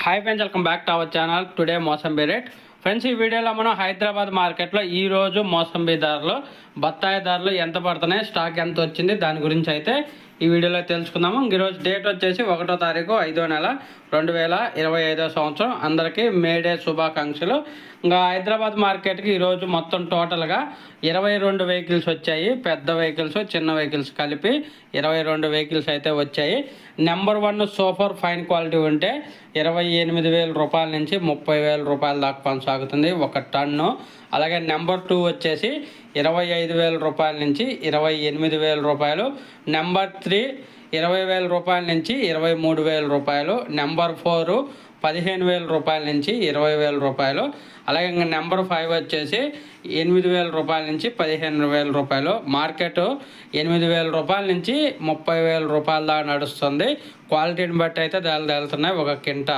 Hi friends, welcome back to our channel. Today mosambi rate. Friends, ఈ వీడియోలో మనం హైదరాబాద్ మార్కెట్లో ఈరోజు మోసంబీ ధరలు, బత్తాయి ధరలు ఎంత పడుతున్నాయి, స్టాక్ ఎంత వచ్చింది, దాని గురించి అయితే ఈ వీడియోలో తెలుసుకుందాము. ఈరోజు డేట్ వచ్చేసి 1వ తారీఖు 5వ నెల 2025 సంవత్సరం. అందరికీ మేడే శుభాకాంక్షలు. ఇంకా హైదరాబాద్ మార్కెట్కి ఈరోజు మొత్తం టోటల్గా 22 వెహికల్స్ వచ్చాయి. పెద్ద వెహికల్స్, చిన్న వెహికల్స్ కలిపి 22 వెహికల్స్ అయితే వచ్చాయి. నెంబర్ 1 సూపర్ ఫైన్ క్వాలిటీ ఉంటే 28,000 రూపాయల నుంచి 30,000 రూపాయల దాకా కొనసాగుతుంది ఒక టన్ను. అలాగే నెంబర్ 2 వచ్చేసి 25,000 రూపాయల నుంచి 28,000 రూపాయలు. నెంబర్ 3 20,000 రూపాయల నుంచి 23,000 రూపాయలు. నెంబర్ 4 15,000 రూపాయల నుంచి 20,000 రూపాయలు. అలాగే ఇంకా నెంబర్ 5 వచ్చేసి 8,000 రూపాయల నుంచి 15,000 రూపాయలు. మార్కెట్ 8,000 రూపాయల నుంచి 30,000 రూపాయల దాకా నడుస్తుంది. క్వాలిటీని బట్టి అయితే ధరలు తెలుతున్నాయి. ఒక కింటా